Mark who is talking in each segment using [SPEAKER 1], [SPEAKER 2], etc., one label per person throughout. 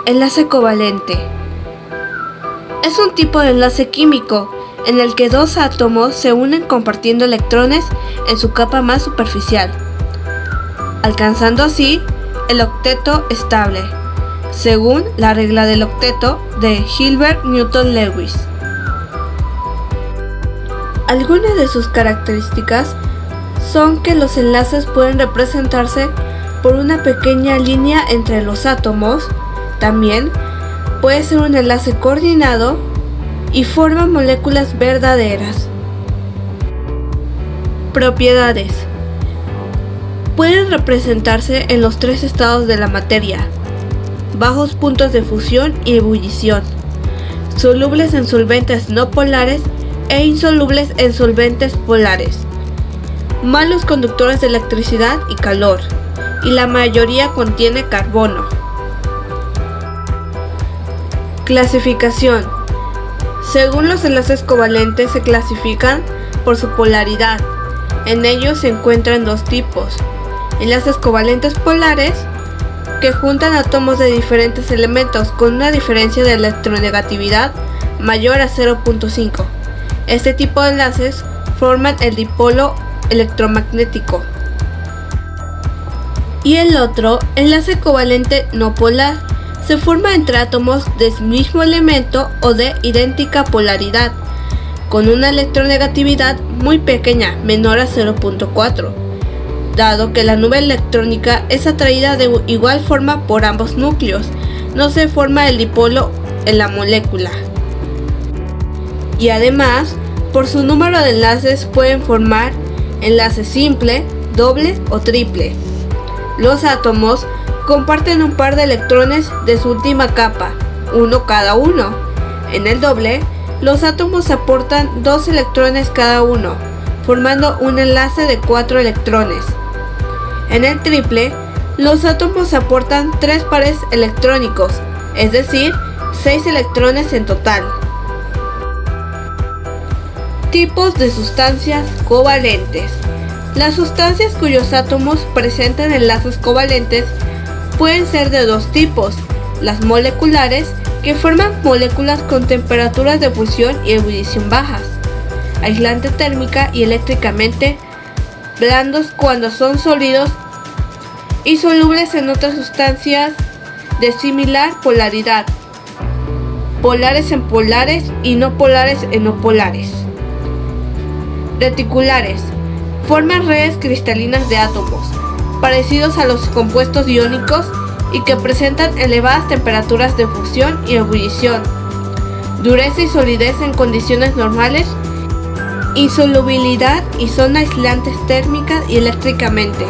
[SPEAKER 1] Enlace covalente. Es un tipo de enlace químico en el que dos átomos se unen compartiendo electrones en su capa más superficial, alcanzando así el octeto estable, según la regla del octeto de Hilbert Newton Lewis. Algunas de sus características son que los enlaces pueden representarse por una pequeña línea entre los átomos. También puede ser un enlace coordinado y forma moléculas verdaderas. Propiedades. Pueden representarse en los tres estados de la materia: bajos puntos de fusión y ebullición, solubles en solventes no polares e insolubles en solventes polares, malos conductores de electricidad y calor, y la mayoría contiene carbono. Clasificación. Según los enlaces covalentes se clasifican por su polaridad. En ellos se encuentran dos tipos: enlaces covalentes polares, que juntan átomos de diferentes elementos con una diferencia de electronegatividad mayor a 0.5. Este tipo de enlaces forman el dipolo electromagnético. Y el otro, enlace covalente no polar, se forma entre átomos del mismo elemento o de idéntica polaridad, con una electronegatividad muy pequeña, menor a 0.4, dado que la nube electrónica es atraída de igual forma por ambos núcleos, no se forma el dipolo en la molécula. Y además, por su número de enlaces pueden formar enlace simple, doble o triple. Los átomos comparten un par de electrones de su última capa, uno cada uno. En el doble, los átomos aportan 2 electrones cada uno, formando un enlace de 4 electrones. En el triple, los átomos aportan 3 pares electrónicos, es decir, 6 electrones en total. Tipos de sustancias covalentes. Las sustancias cuyos átomos presentan enlaces covalentes pueden ser de dos tipos: las moleculares, que forman moléculas con temperaturas de fusión y ebullición bajas, aislante térmica y eléctricamente, blandos cuando son sólidos y solubles en otras sustancias de similar polaridad, polares en polares y no polares en no polares. Reticulares, forman redes cristalinas de átomos, parecidos a los compuestos iónicos y que presentan elevadas temperaturas de fusión y ebullición, dureza y solidez en condiciones normales, insolubilidad y son aislantes térmica y eléctricamente.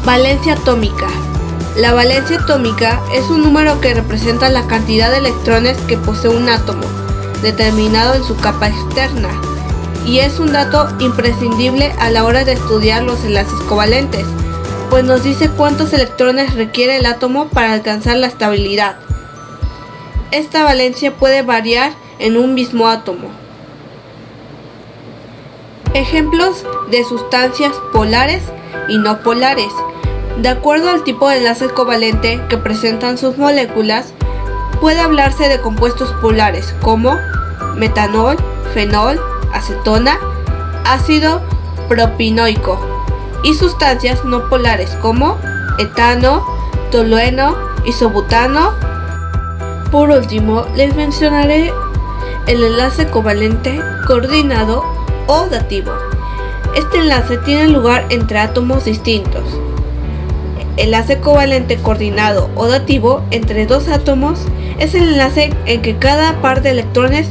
[SPEAKER 1] Valencia atómica. La valencia atómica es un número que representa la cantidad de electrones que posee un átomo, determinado en su capa externa, y es un dato imprescindible a la hora de estudiar los enlaces covalentes, pues nos dice cuántos electrones requiere el átomo para alcanzar la estabilidad. Esta valencia puede variar en un mismo átomo. Ejemplos de sustancias polares y no polares. De acuerdo al tipo de enlace covalente que presentan sus moléculas, puede hablarse de compuestos polares como metanol, fenol, acetona, ácido propinoico, y sustancias no polares como etano, tolueno, isobutano. Por último, les mencionaré el enlace covalente coordinado o dativo. Este enlace tiene lugar entre átomos distintos. Enlace covalente coordinado o dativo entre dos átomos es el enlace en que cada par de electrones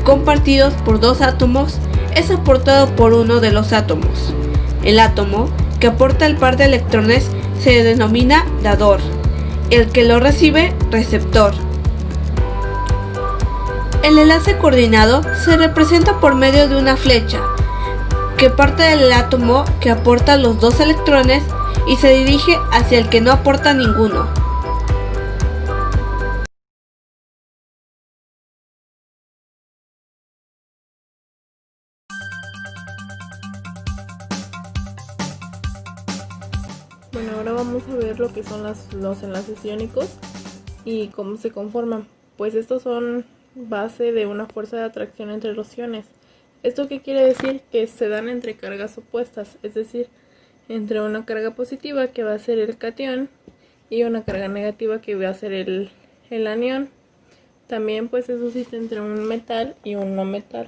[SPEAKER 1] compartidos por dos átomos es aportado por uno de los átomos. El átomo que aporta el par de electrones se denomina dador, el que lo recibe receptor. El enlace coordinado se representa por medio de una flecha que parte del átomo que aporta los dos electrones y se dirige hacia el que no aporta ninguno.
[SPEAKER 2] Bueno, ahora vamos a ver lo que son los enlaces iónicos. ¿Y cómo se conforman? Pues estos son base de una fuerza de atracción entre los iones. ¿Esto qué quiere decir? Que se dan entre cargas opuestas, es decir, entre una carga positiva que va a ser el catión y una carga negativa que va a ser el anión. También pues eso existe entre un metal y un no metal,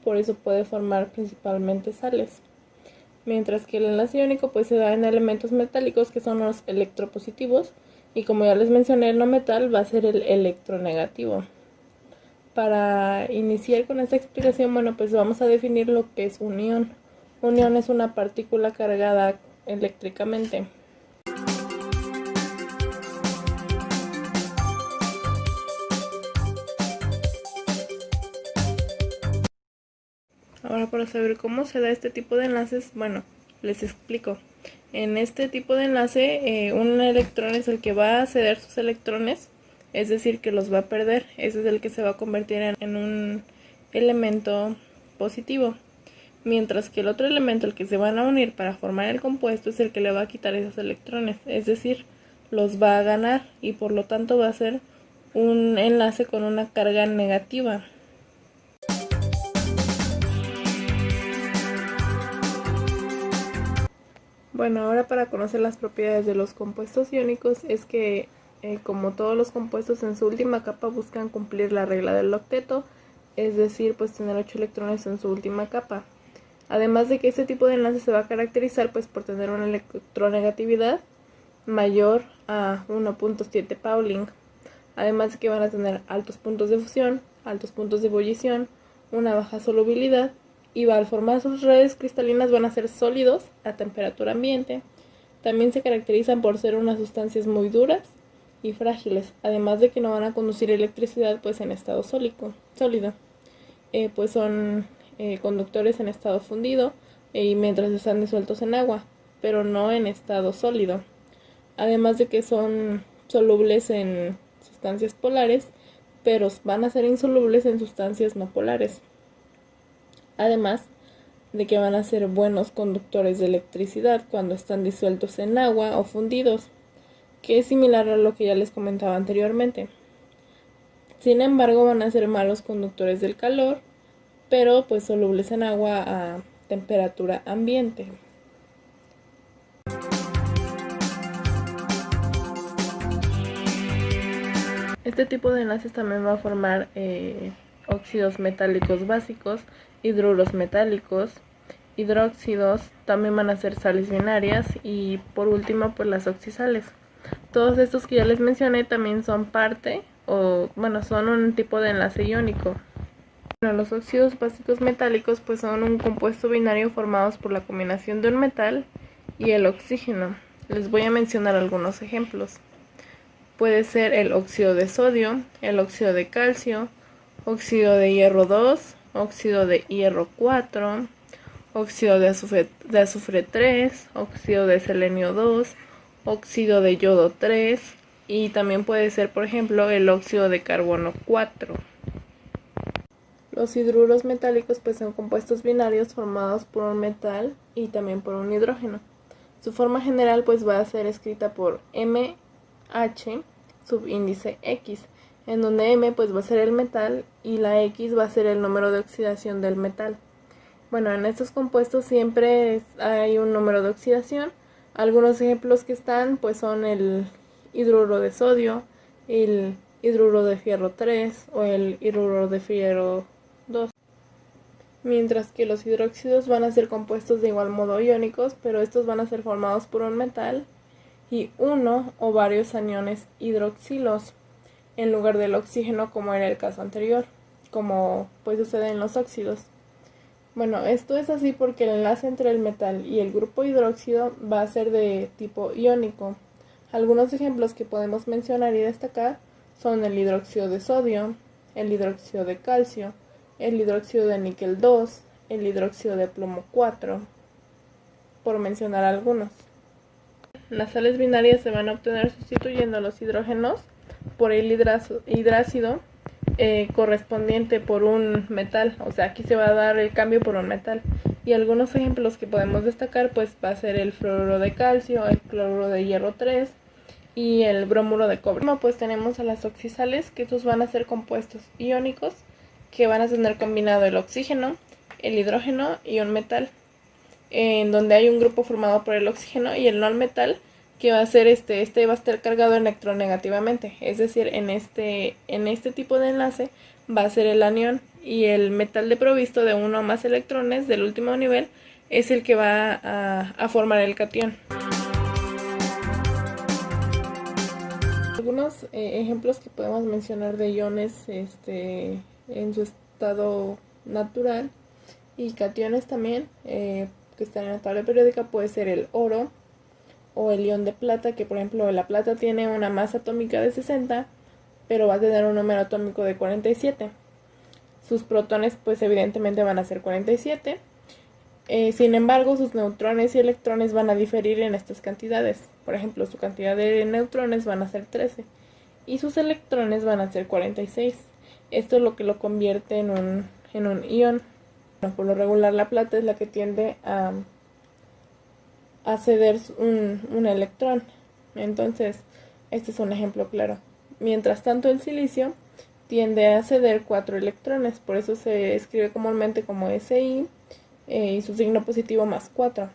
[SPEAKER 2] por eso puede formar principalmente sales. Mientras que el enlace iónico pues se da en elementos metálicos que son los electropositivos, y como ya les mencioné, el no metal va a ser el electronegativo. Para iniciar con esta explicación, bueno, pues vamos a definir lo que es un ion. Un ion es una partícula cargada eléctricamente. Ahora, para saber cómo se da este tipo de enlaces, bueno, les explico. En este tipo de enlace, un electrón es el que va a ceder sus electrones, es decir, que los va a perder. Ese es el que se va a convertir en un elemento positivo. Mientras que el otro elemento, el que se van a unir para formar el compuesto, es el que le va a quitar esos electrones, es decir, los va a ganar, y por lo tanto va a ser un enlace con una carga negativa. Bueno, ahora para conocer las propiedades de los compuestos iónicos es que, como todos los compuestos, en su última capa buscan cumplir la regla del octeto, es decir, pues tener 8 electrones en su última capa. Además de que este tipo de enlace se va a caracterizar pues por tener una electronegatividad mayor a 1.7 Pauling. Además de que van a tener altos puntos de fusión, altos puntos de ebullición, una baja solubilidad, y al formar sus redes cristalinas van a ser sólidos a temperatura ambiente. También se caracterizan por ser unas sustancias muy duras y frágiles, además de que no van a conducir electricidad pues en estado sólido. Pues son conductores en estado fundido y mientras están disueltos en agua, pero no en estado sólido. Además de que son solubles en sustancias polares, pero van a ser insolubles en sustancias no polares. Además de que van a ser buenos conductores de electricidad cuando están disueltos en agua o fundidos, que es similar a lo que ya les comentaba anteriormente. Sin embargo, van a ser malos conductores del calor, pero pues solubles en agua a temperatura ambiente. Este tipo de enlaces también va a formar óxidos metálicos básicos, hidruros metálicos, hidróxidos, también van a ser sales binarias y por último pues las oxisales. Todos estos que ya les mencioné también son parte son un tipo de enlace iónico. Bueno, los óxidos básicos metálicos pues son un compuesto binario formados por la combinación de un metal y el oxígeno. Les voy a mencionar algunos ejemplos. Puede ser el óxido de sodio, el óxido de calcio, óxido de hierro 2, óxido de hierro 4, óxido de azufre 3, óxido de selenio 2, óxido de yodo 3 y también puede ser, por ejemplo, el óxido de carbono 4. Los hidruros metálicos pues son compuestos binarios formados por un metal y también por un hidrógeno. Su forma general pues va a ser escrita por MH subíndice X, en donde M pues va a ser el metal y la X va a ser el número de oxidación del metal. Bueno, en estos compuestos siempre hay un número de oxidación. Algunos ejemplos que están pues son el hidruro de sodio, el hidruro de fierro 3 o el hidruro de fierro 2. Mientras que los hidróxidos van a ser compuestos de igual modo iónicos, pero estos van a ser formados por un metal y uno o varios aniones hidroxilos en lugar del oxígeno, como era el caso anterior, como pues sucede en los óxidos. Bueno, esto es así porque el enlace entre el metal y el grupo hidróxido va a ser de tipo iónico. Algunos ejemplos que podemos mencionar y destacar son el hidróxido de sodio, el hidróxido de calcio, el hidróxido de níquel 2, el hidróxido de plomo 4, por mencionar algunos. Las sales binarias se van a obtener sustituyendo los hidrógenos por el hidrácido correspondiente por un metal, o sea, aquí se va a dar el cambio por un metal. Y algunos ejemplos que podemos destacar pues va a ser el fluoruro de calcio, el cloruro de hierro 3, y el bromuro de cobre. Pues tenemos a las oxisales, que estos van a ser compuestos iónicos que van a tener combinado el oxígeno, el hidrógeno y un metal, en donde hay un grupo formado por el oxígeno y el non-metal, que va a ser este va a estar cargado electronegativamente, es decir, en este tipo de enlace va a ser el anión, y el metal de provisto de uno o más electrones del último nivel es el que va a formar el catión. Algunos ejemplos que podemos mencionar de iones en su estado natural y cationes también, que están en la tabla periódica, puede ser el oro o el ion de plata, que por ejemplo la plata tiene una masa atómica de 60, pero va a tener un número atómico de 47. Sus protones pues evidentemente van a ser 47. Sin embargo, sus neutrones y electrones van a diferir en estas cantidades. Por ejemplo, su cantidad de neutrones van a ser 13 y sus electrones van a ser 46. Esto es lo que lo convierte en un ion. Bueno, por lo regular la plata es la que tiende a ceder un electrón. Entonces, este es un ejemplo claro. Mientras tanto, el silicio tiende a ceder 4 electrones, por eso se escribe comúnmente como Si, y su signo positivo más 4.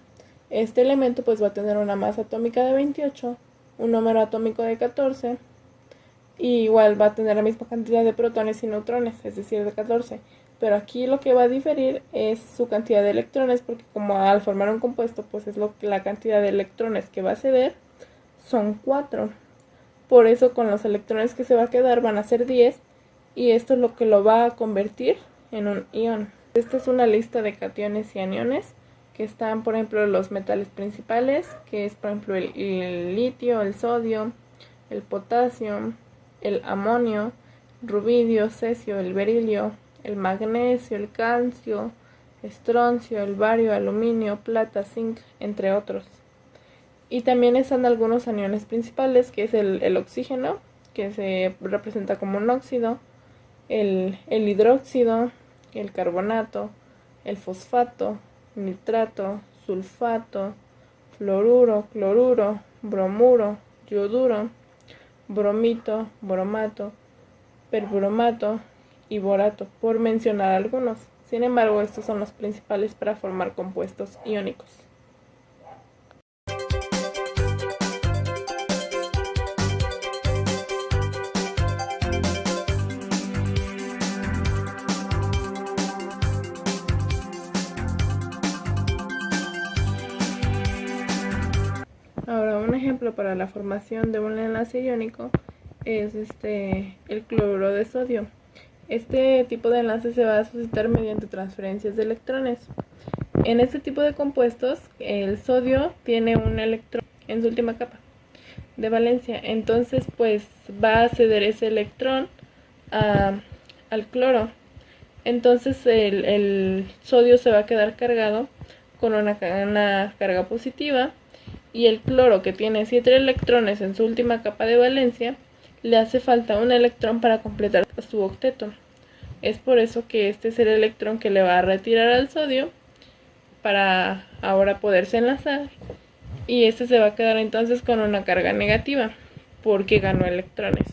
[SPEAKER 2] Este elemento pues va a tener una masa atómica de 28, un número atómico de 14, y igual va a tener la misma cantidad de protones y neutrones, es decir, de 14. Pero aquí lo que va a diferir es su cantidad de electrones, porque como al formar un compuesto, pues es la cantidad de electrones que va a ceder son 4. Por eso con los electrones que se va a quedar van a ser 10, y esto es lo que lo va a convertir en un ion. Esta es una lista de cationes y aniones, que están, por ejemplo, los metales principales, que es, por ejemplo, el litio, el sodio, el potasio, el amonio, rubidio, cesio, el berilio, el magnesio, el calcio, estroncio, el bario, aluminio, plata, zinc, entre otros. Y también están algunos aniones principales, que es el oxígeno, que se representa como un óxido, el hidróxido, el carbonato, el fosfato, nitrato, sulfato, fluoruro, cloruro, bromuro, yoduro, bromito, bromato, perbromato y borato, por mencionar algunos. Sin embargo, estos son los principales para formar compuestos iónicos. Ahora, un ejemplo para la formación de un enlace iónico es el cloruro de sodio. Este tipo de enlace se va a suscitar mediante transferencias de electrones. En este tipo de compuestos, el sodio tiene un electrón en su última capa de valencia, entonces pues va a ceder ese electrón al cloro. Entonces el sodio se va a quedar cargado con una carga positiva, y el cloro, que tiene 7 electrones en su última capa de valencia, le hace falta un electrón para completar su octeto. Es por eso que este es el electrón que le va a retirar al sodio para ahora poderse enlazar, y este se va a quedar entonces con una carga negativa porque ganó electrones.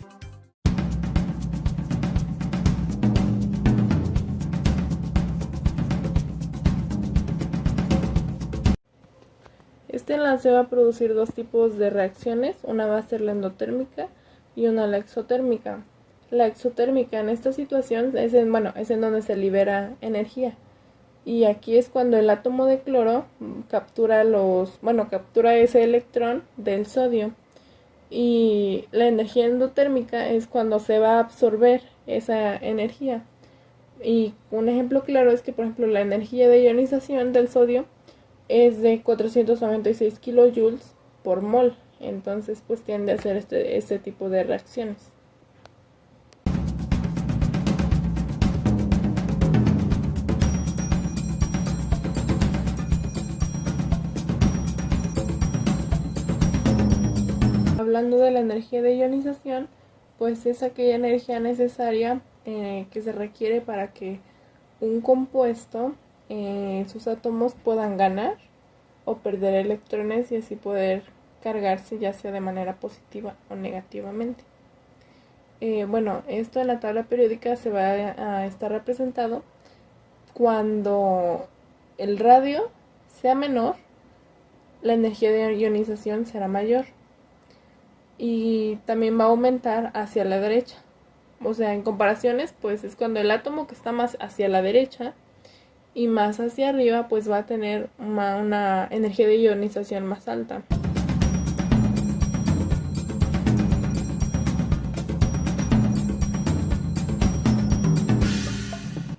[SPEAKER 2] Este enlace va a producir dos tipos de reacciones, una va a ser la endotérmica y una la exotérmica. La exotérmica en esta situación es en donde se libera energía, y aquí es cuando el átomo de cloro captura ese electrón del sodio, y la energía endotérmica es cuando se va a absorber esa energía. Y un ejemplo claro es que, por ejemplo, la energía de ionización del sodio es de 496 kilojoules por mol, entonces pues tiende a hacer este tipo de reacciones. Hablando de la energía de ionización, pues es aquella energía necesaria que se requiere para que un compuesto, sus átomos puedan ganar o perder electrones y así poder cargarse ya sea de manera positiva o negativamente. Esto en la tabla periódica se va a estar representado cuando el radio sea menor, la energía de ionización será mayor y también va a aumentar hacia la derecha. O sea, en comparaciones, pues es cuando el átomo que está más hacia la derecha y más hacia arriba, pues va a tener una energía de ionización más alta.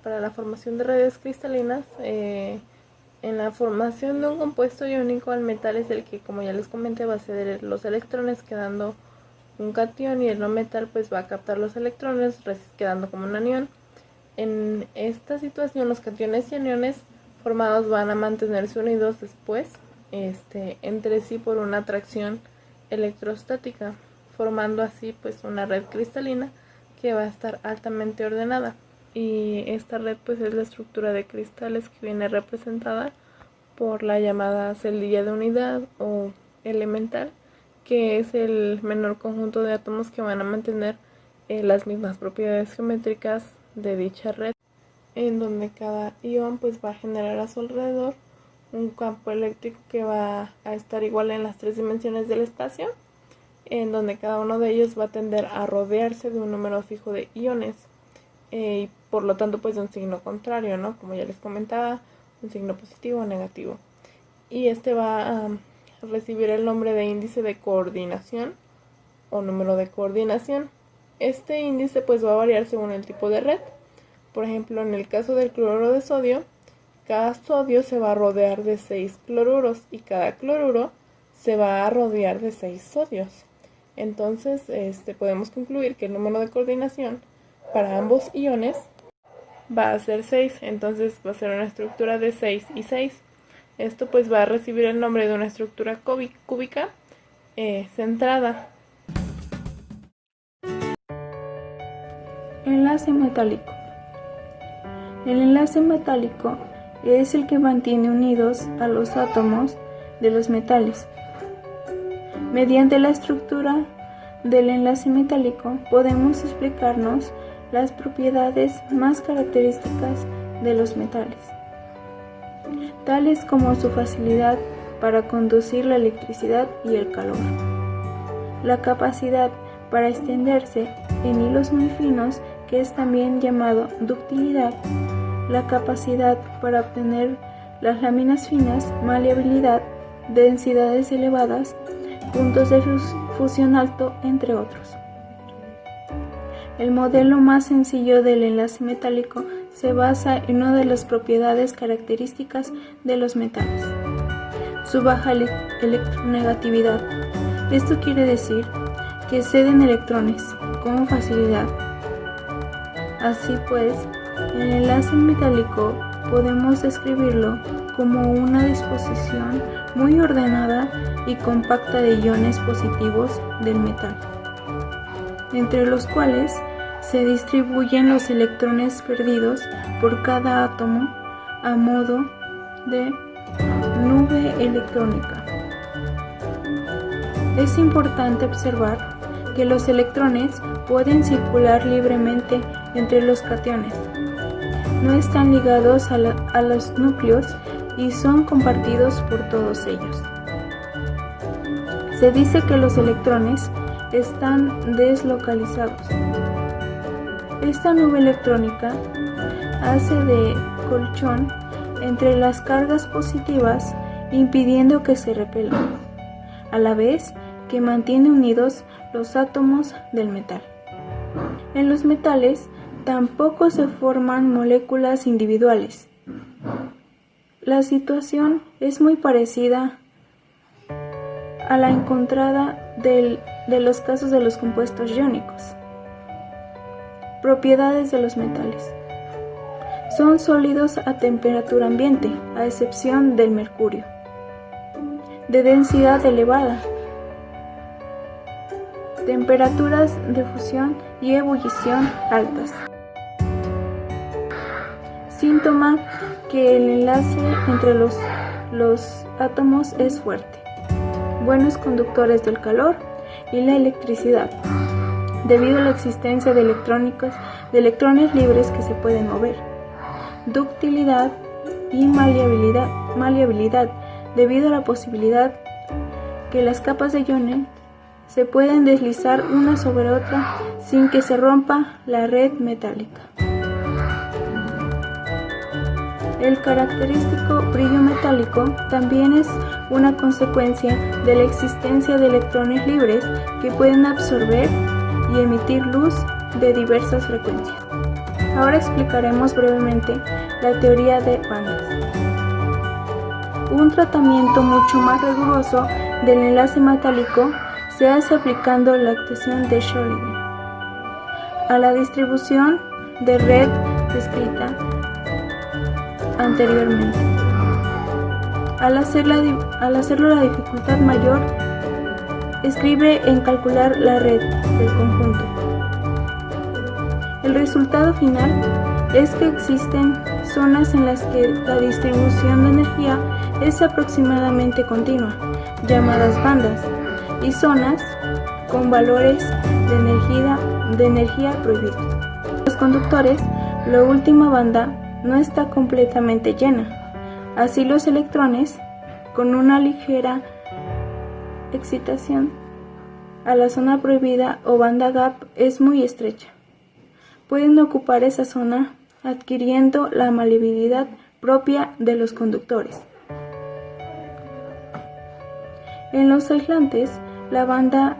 [SPEAKER 2] Para la formación de redes cristalinas, en la formación de un compuesto iónico, el metal es el que, como ya les comenté, va a ceder los electrones quedando un catión, y el no metal pues va a captar los electrones quedando como un anión. En esta situación los cationes y aniones formados van a mantenerse unidos después entre sí por una atracción electrostática, formando así pues una red cristalina que va a estar altamente ordenada. Y esta red pues es la estructura de cristales que viene representada por la llamada celdilla de unidad o elemental, que es el menor conjunto de átomos que van a mantener las mismas propiedades geométricas de dicha red, en donde cada ion pues va a generar a su alrededor un campo eléctrico que va a estar igual en las 3 dimensiones del espacio, en donde cada uno de ellos va a tender a rodearse de un número fijo de iones. Y por lo tanto pues de un signo contrario, ¿no? Como ya les comentaba, un signo positivo o negativo. Y va a recibir el nombre de índice de coordinación o número de coordinación. Este índice pues va a variar según el tipo de red. Por ejemplo, en el caso del cloruro de sodio, cada sodio se va a rodear de 6 cloruros y cada cloruro se va a rodear de 6 sodios. Entonces podemos concluir que el número de coordinación para ambos iones va a ser 6, entonces va a ser una estructura de 6 y 6. Esto pues va a recibir el nombre de una estructura cúbica centrada.
[SPEAKER 3] Enlace metálico. El enlace metálico es el que mantiene unidos a los átomos de los metales. Mediante la estructura del enlace metálico podemos explicarnos las propiedades más características de los metales, tales como su facilidad para conducir la electricidad y el calor, la capacidad para extenderse en hilos muy finos, que es también llamado ductilidad, la capacidad para obtener las láminas finas, maleabilidad, densidades elevadas, puntos de fusión alto, entre otros. El modelo más sencillo del enlace metálico se basa en una de las propiedades características de los metales: su baja electronegatividad. Esto quiere decir que ceden electrones con facilidad. Así pues, el enlace metálico podemos describirlo como una disposición muy ordenada y compacta de iones positivos del metal, entre los cuales se distribuyen los electrones perdidos por cada átomo a modo de nube electrónica. Es importante observar que los electrones pueden circular libremente entre los cationes. No están ligados a los núcleos y son compartidos por todos ellos. Se dice que los electrones están deslocalizados. Esta nube electrónica hace de colchón entre las cargas positivas, impidiendo que se repelan, a la vez que mantiene unidos los átomos del metal. En los metales tampoco se forman moléculas individuales. La situación es muy parecida a la encontrada de los casos de los compuestos iónicos. Propiedades de los metales. Son sólidos a temperatura ambiente, a excepción del mercurio. De densidad elevada. Temperaturas de fusión y ebullición altas. Síntoma que el enlace entre los átomos es fuerte. buenos conductores del calor y la electricidad, debido a la existencia de electrones libres que se pueden mover. Ductilidad y maleabilidad, debido a la posibilidad que las capas de iones se pueden deslizar una sobre otra sin que se rompa la red metálica. El característico brillo metálico también es una consecuencia de la existencia de electrones libres que pueden absorber y emitir luz de diversas frecuencias. Ahora explicaremos brevemente la teoría de bandas. Un tratamiento mucho más riguroso del enlace metálico se hace aplicando la ecuación de Schrödinger a la distribución de red descrita anteriormente. Al hacerlo la dificultad mayor escribe en calcular la red del conjunto. El resultado final es que existen zonas en las que la distribución de energía es aproximadamente continua, llamadas bandas, y zonas con valores de energía prohibidos. Los conductores, la última banda, no está completamente llena. Así los electrones, con una ligera excitación a la zona prohibida o banda gap es muy estrecha, pueden ocupar esa zona adquiriendo la maleabilidad propia de los conductores. En los aislantes, la banda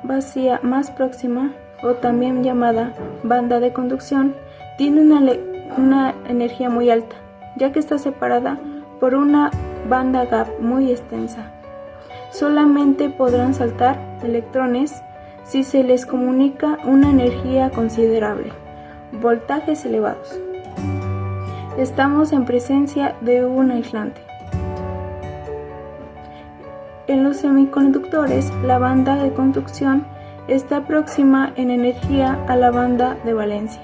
[SPEAKER 3] vacía más próxima, o también llamada banda de conducción, tiene una energía muy alta, ya que está separada por una banda gap muy extensa. Solamente podrán saltar electrones si se les comunica una energía considerable, voltajes elevados. Estamos en presencia de un aislante. En los semiconductores, la banda de conducción está próxima en energía a la banda de valencia.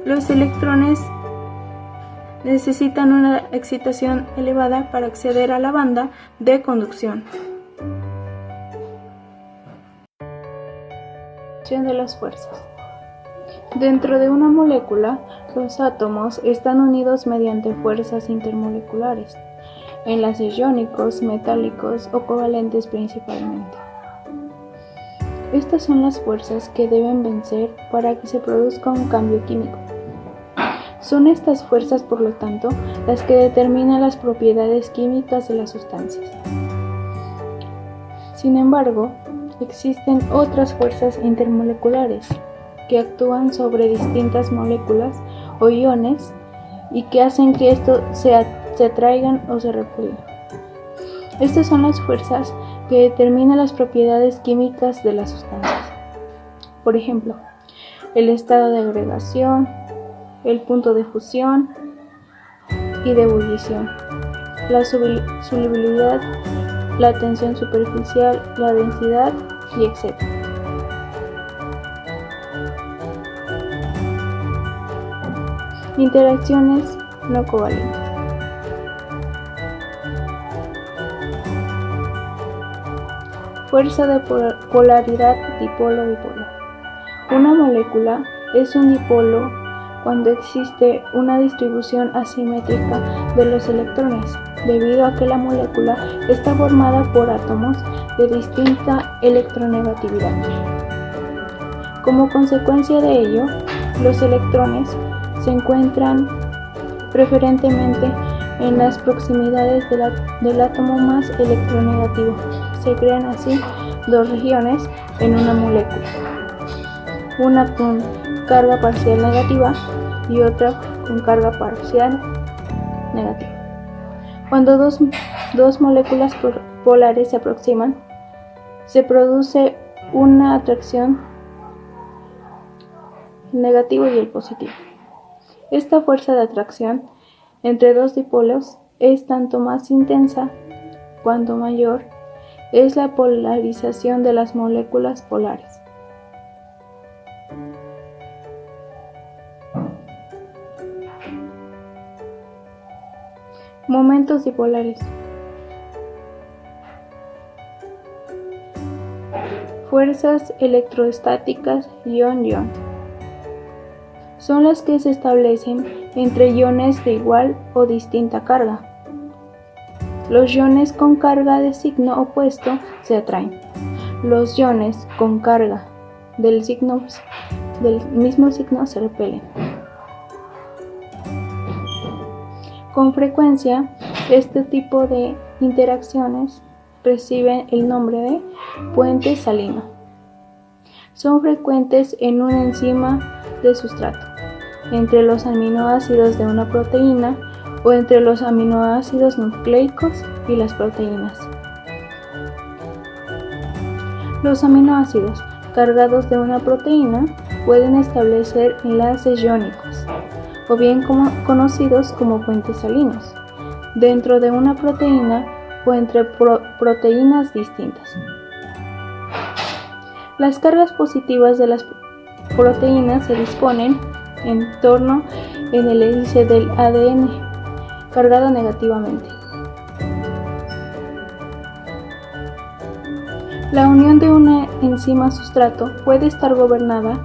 [SPEAKER 3] Los electrones necesitan una excitación elevada para acceder a la banda de conducción. De las fuerzas. Dentro de una molécula, los átomos están unidos mediante fuerzas intermoleculares, enlaces iónicos, metálicos o covalentes principalmente. Estas son las fuerzas que deben vencer para que se produzca un cambio químico. Son estas fuerzas, por lo tanto, las que determinan las propiedades químicas de las sustancias. Sin embargo, existen otras fuerzas intermoleculares que actúan sobre distintas moléculas o iones y que hacen que estos se atraigan o se repelen. Estas son las fuerzas que determinan las propiedades químicas de las sustancias. Por ejemplo, el estado de agregación, el punto de fusión y de ebullición, la solubilidad, la tensión superficial, la densidad y etc. Interacciones no covalentes. Fuerza de polaridad dipolo-dipolo. Una molécula es un dipolo cuando existe una distribución asimétrica de los electrones, debido a que la molécula está formada por átomos de distinta electronegatividad. Como consecuencia de ello, los electrones se encuentran preferentemente en las proximidades del átomo más electronegativo. Se crean así dos regiones en una molécula, una con carga parcial negativa y otra con carga parcial negativa. Cuando dos moléculas polares se aproximan, se produce una atracción, el negativo y el positivo. Esta fuerza de atracción entre dos dipolos es tanto más intensa cuanto mayor es la polarización de las moléculas polares. Momentos dipolares. Fuerzas electrostáticas ion-ion son las que se establecen entre iones de igual o distinta carga. Los iones con carga de signo opuesto se atraen. Los iones con carga del mismo signo se repelen. Con frecuencia, este tipo de interacciones reciben el nombre de puente salino. Son frecuentes en una enzima de sustrato, entre los aminoácidos de una proteína o entre los aminoácidos nucleicos y las proteínas. Los aminoácidos cargados de una proteína pueden establecer enlaces iónicos, o bien conocidos como puentes salinos, dentro de una proteína o entre proteínas distintas. Las cargas positivas de las proteínas se disponen en torno en el hélice del ADN, cargado negativamente. La unión de una enzima sustrato puede estar gobernada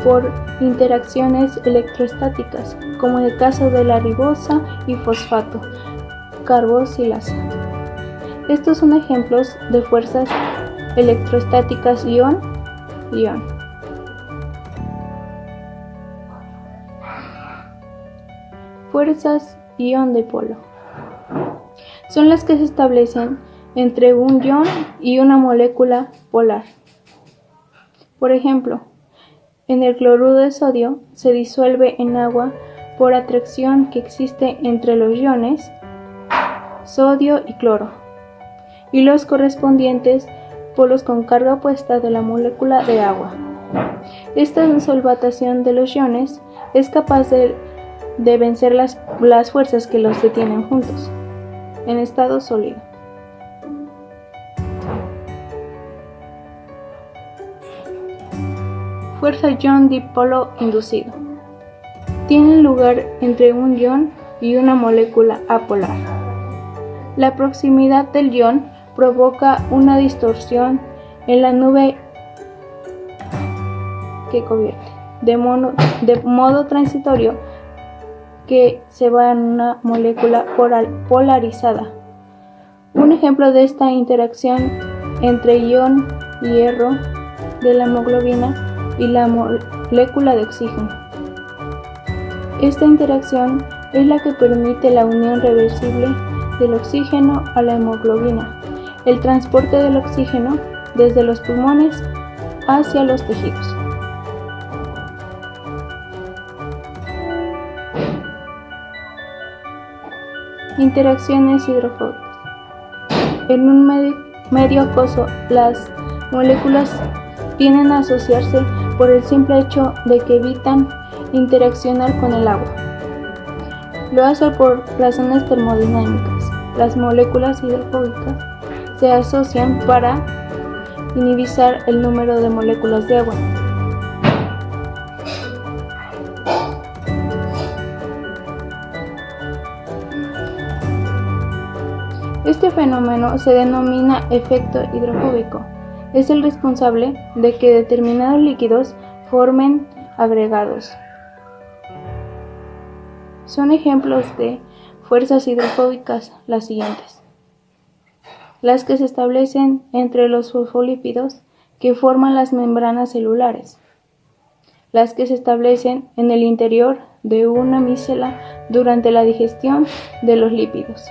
[SPEAKER 3] por interacciones electrostáticas, como en el caso de la ribosa y fosfato carboxilasa. Estos son ejemplos de fuerzas electrostáticas ion-ion. Fuerzas ion dipolo son las que se establecen entre un ion y una molécula polar. Por ejemplo, en el cloruro de sodio se disuelve en agua por atracción que existe entre los iones sodio y cloro y los correspondientes polos con carga opuesta de la molécula de agua. Esta disolvatación de los iones es capaz de vencer las fuerzas que los detienen juntos, en estado sólido. Fuerza ion dipolo inducido. Tiene lugar entre un ion y una molécula apolar. La proximidad del ion provoca una distorsión en la nube que convierte, de modo transitorio, que se va en una molécula polarizada. Un ejemplo de esta interacción entre ion y hierro de la hemoglobina y la molécula de oxígeno. Esta interacción es la que permite la unión reversible del oxígeno a la hemoglobina, el transporte del oxígeno desde los pulmones hacia los tejidos. Interacciones hidrofóbicas. En un medio acuoso, las moléculas tienden a asociarse por el simple hecho de que evitan interaccionar con el agua. Lo hacen por razones termodinámicas. Las moléculas hidrofóbicas se asocian para inhibir el número de moléculas de agua. Este fenómeno se denomina efecto hidrofóbico. Es el responsable de que determinados líquidos formen agregados. Son ejemplos de fuerzas hidrofóbicas las siguientes: las que se establecen entre los fosfolípidos que forman las membranas celulares, las que se establecen en el interior de una micela durante la digestión de los lípidos.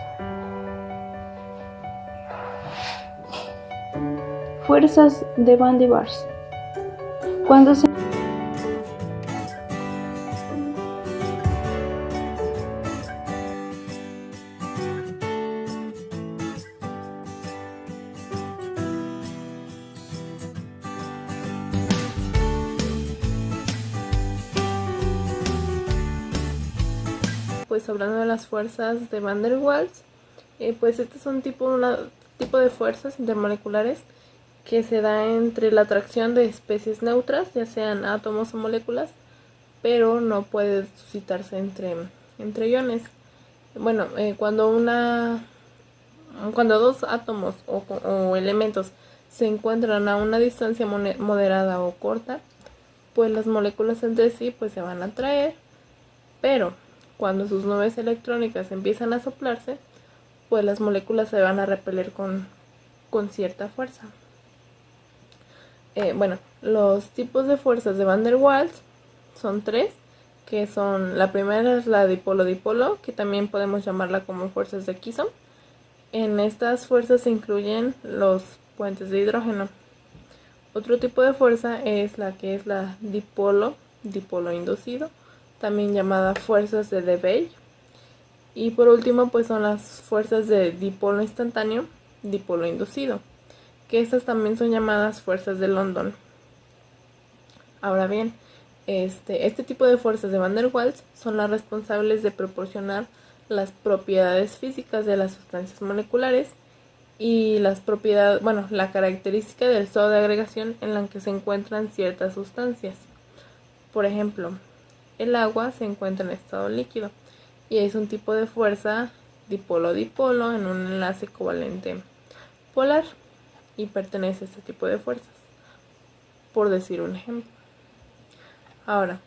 [SPEAKER 3] Fuerzas de Van der Waals. Cuando se
[SPEAKER 2] Pues hablando de las fuerzas de Van der Waals, pues este es un tipo de fuerzas intermoleculares que se da entre la atracción de especies neutras, ya sean átomos o moléculas, pero no puede suscitarse entre iones. Bueno, cuando dos átomos o elementos se encuentran a una distancia moderada o corta, pues las moléculas entre sí pues se van a atraer, pero cuando sus nubes electrónicas empiezan a soplarse, pues las moléculas se van a repeler con cierta fuerza. Bueno, los tipos de fuerzas de Van der Waals son tres, que son, la primera es la dipolo-dipolo, que también podemos llamarla como fuerzas de Kiso. En estas fuerzas se incluyen los puentes de hidrógeno. Otro tipo de fuerza es la dipolo inducido, también llamada fuerzas de Debye. Y por último, pues son las fuerzas de dipolo instantáneo, dipolo inducido, que estas también son llamadas fuerzas de London. Ahora bien, este tipo de fuerzas de Van der Waals son las responsables de proporcionar las propiedades físicas de las sustancias moleculares y la característica del estado de agregación en la que se encuentran ciertas sustancias. Por ejemplo, el agua se encuentra en estado líquido y es un tipo de fuerza dipolo-dipolo en un enlace covalente polar y pertenece a este tipo de fuerzas, por decir un ejemplo. Ahora,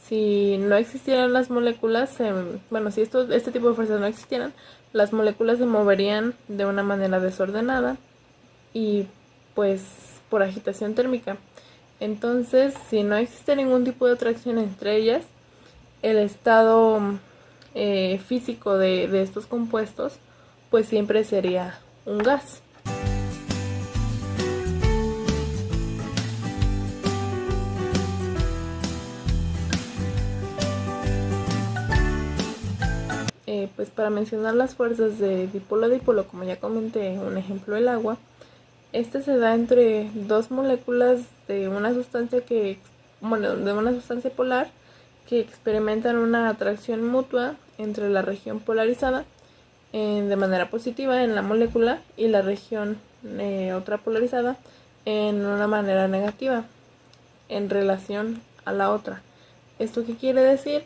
[SPEAKER 2] si no existieran las moléculas, si este tipo de fuerzas no existieran, las moléculas se moverían de una manera desordenada y pues por agitación térmica. Entonces, si no existe ningún tipo de atracción entre ellas, el estado físico de estos compuestos pues siempre sería un gas. Pues para mencionar las fuerzas de dipolo a dipolo, como ya comenté, un ejemplo, el agua, este se da entre dos moléculas de una sustancia polar que experimentan una atracción mutua entre la región polarizada de manera positiva en la molécula y la región otra polarizada en una manera negativa en relación a la otra. ¿Esto qué quiere decir?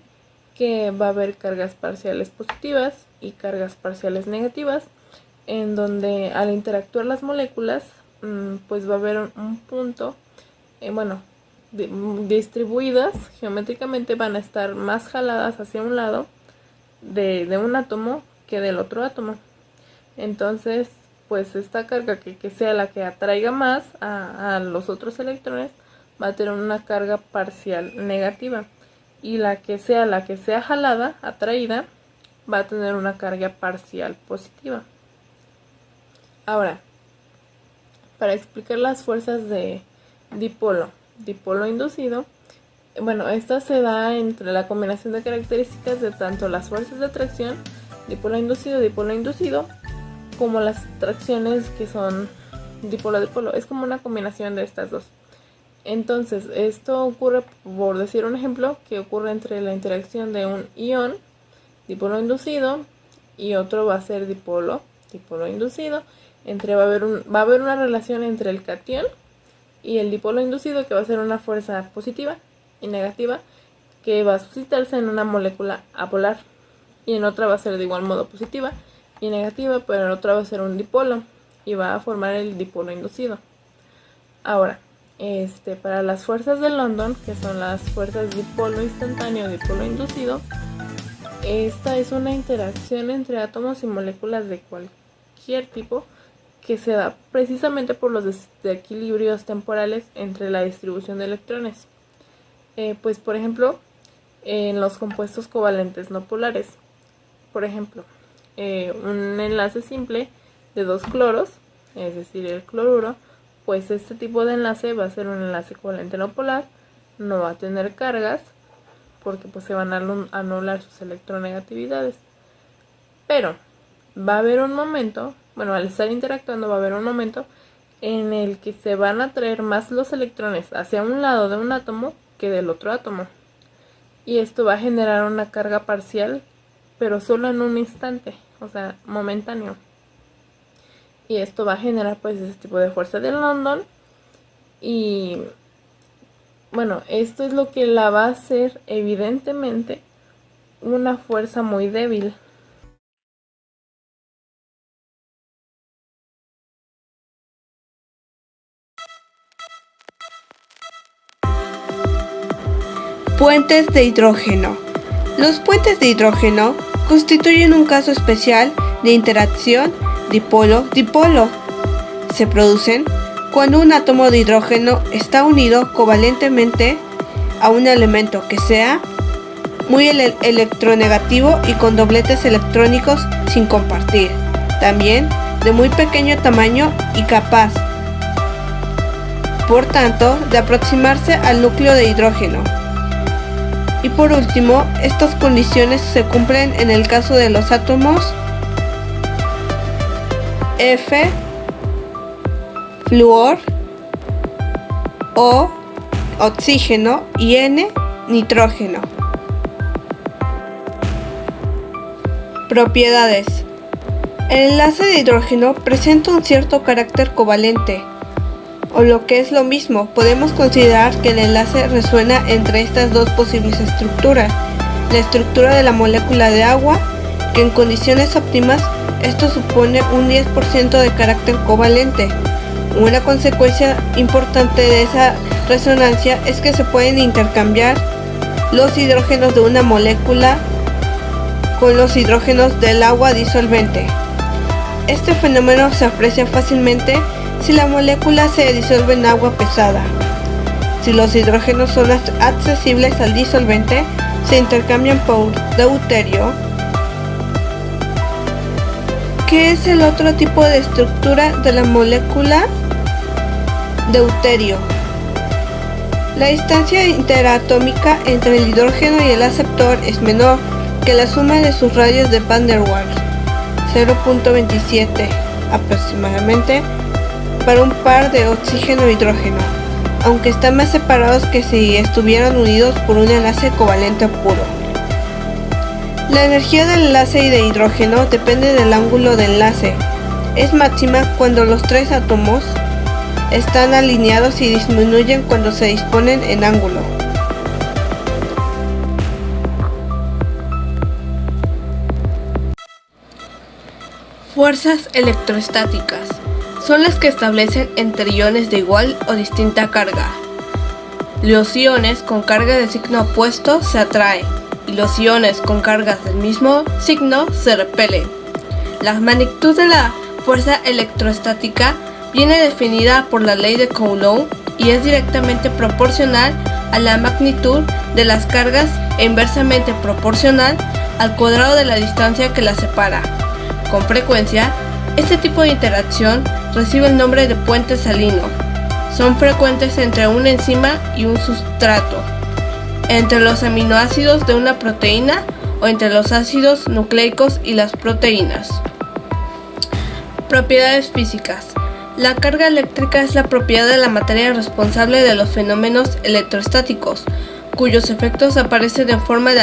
[SPEAKER 2] Que va a haber cargas parciales positivas y cargas parciales negativas, en donde al interactuar las moléculas pues va a haber un punto, distribuidas geométricamente van a estar más jaladas hacia un lado de un átomo que del otro átomo. Entonces pues esta carga que sea la que atraiga más a los otros electrones va a tener una carga parcial negativa, y la que sea jalada, atraída, va a tener una carga parcial positiva. Ahora, para explicar las fuerzas de dipolo inducido, esta se da entre la combinación de características de tanto las fuerzas de atracción, dipolo inducido, como las atracciones que son dipolo-dipolo. Es como una combinación de estas dos. Entonces, esto ocurre, por decir un ejemplo, que ocurre entre la interacción de un ion dipolo inducido y otro va a ser dipolo inducido. Va a haber una relación entre el catión y el dipolo inducido, que va a ser una fuerza positiva y negativa, que va a suscitarse en una molécula apolar, y en otra va a ser de igual modo positiva y negativa, pero en otra va a ser un dipolo y va a formar el dipolo inducido. Ahora, para las fuerzas de London, que son las fuerzas dipolo instantáneo, dipolo inducido, esta es una interacción entre átomos y moléculas de cualquier tipo que se da precisamente por los desequilibrios temporales entre la distribución de electrones. Pues por ejemplo, en los compuestos covalentes no polares, por ejemplo, un enlace simple de dos cloros, es decir, el cloruro, pues este tipo de enlace va a ser un enlace covalente no polar, no va a tener cargas porque pues se van a anular sus electronegatividades. Pero va a haber un momento, al estar interactuando va a haber un momento en el que se van a atraer más los electrones hacia un lado de un átomo que del otro átomo. Y esto va a generar una carga parcial, pero solo en un instante, o sea, momentáneo. Y esto va a generar pues ese tipo de fuerza de London. Y esto es lo que la va a hacer evidentemente una fuerza muy débil.
[SPEAKER 1] Puentes de hidrógeno. Los puentes de hidrógeno constituyen un caso especial de interacción dipolo-dipolo. Se producen cuando un átomo de hidrógeno está unido covalentemente a un elemento que sea muy electronegativo y con dobletes electrónicos sin compartir, también de muy pequeño tamaño y capaz, por tanto, de aproximarse al núcleo de hidrógeno. Y por último, estas condiciones se cumplen en el caso de los átomos F, flúor, O, oxígeno y N, nitrógeno. Propiedades. El enlace de hidrógeno presenta un cierto carácter covalente, o lo que es lo mismo, podemos considerar que el enlace resuena entre estas dos posibles estructuras. La estructura de la molécula de agua, que en condiciones óptimas, esto supone un 10% de carácter covalente. Una consecuencia importante de esa resonancia es que se pueden intercambiar los hidrógenos de una molécula con los hidrógenos del agua disolvente. Este fenómeno se aprecia fácilmente si la molécula se disuelve en agua pesada. Si los hidrógenos son accesibles al disolvente, se intercambian por deuterio. ¿Qué es el otro tipo de estructura de la molécula? Deuterio. La distancia interatómica entre el hidrógeno y el aceptor es menor que la suma de sus radios de Van der Waals, 0.27 aproximadamente, para un par de oxígeno e hidrógeno, aunque están más separados que si estuvieran unidos por un enlace covalente puro. La energía del enlace de hidrógeno depende del ángulo de enlace. Es máxima cuando los tres átomos están alineados y disminuyen cuando se disponen en ángulo. Fuerzas electrostáticas son las que establecen entre iones de igual o distinta carga. Los iones con carga de signo opuesto se atraen y los iones con cargas del mismo signo se repelen. La magnitud de la fuerza electrostática viene definida por la ley de Coulomb y es directamente proporcional a la magnitud de las cargas e inversamente proporcional al cuadrado de la distancia que las separa. Con frecuencia, este tipo de interacción recibe el nombre de puente salino. Son frecuentes entre una enzima y un sustrato, entre los aminoácidos de una proteína o entre los ácidos nucleicos y las proteínas. Propiedades físicas. La carga eléctrica es la propiedad de la materia responsable de los fenómenos electrostáticos, cuyos efectos aparecen en forma de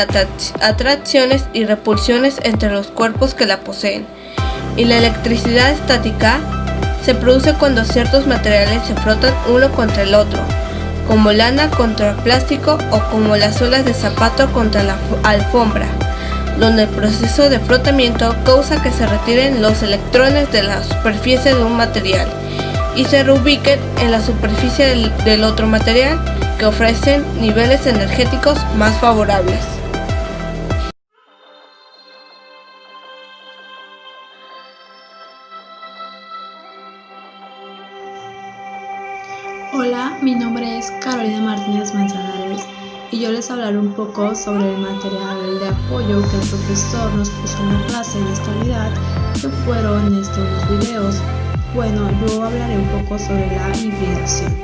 [SPEAKER 1] atracciones y repulsiones entre los cuerpos que la poseen. Y la electricidad estática se produce cuando ciertos materiales se frotan uno contra el otro, como lana contra plástico o como las suelas de zapato contra la alfombra, donde el proceso de frotamiento causa que se retiren los electrones de la superficie de un material y se reubiquen en la superficie del otro material, que ofrecen niveles energéticos más favorables.
[SPEAKER 4] Hola, mi nombre es Carolina Martínez Manzanares y yo les hablaré un poco sobre el material de apoyo que el profesor nos puso en la clase de esta unidad, que fueron estos videos. Bueno, yo hablaré un poco sobre la hibridación.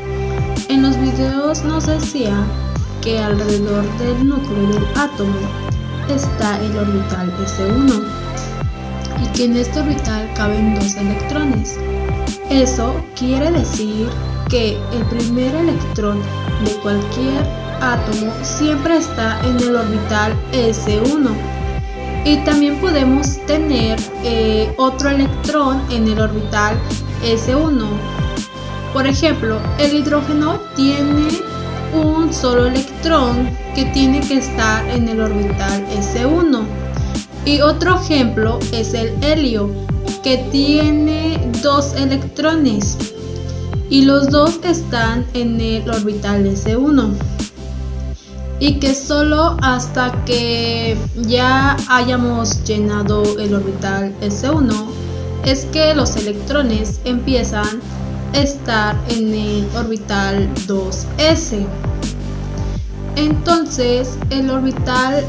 [SPEAKER 4] En los videos nos decía que alrededor del núcleo del átomo está el orbital S1 y que en este orbital caben dos electrones. Eso quiere decir que el primer electrón de cualquier átomo siempre está en el orbital S1 y también podemos tener otro electrón en el orbital S1. Por ejemplo, el hidrógeno tiene un solo electrón que tiene que estar en el orbital S1. Y otro ejemplo es el helio, que tiene dos electrones y los dos están en el orbital S1. y que solo hasta que ya hayamos llenado el orbital S1 es que los electrones empiezan a estar en el orbital 2s. Entonces el orbital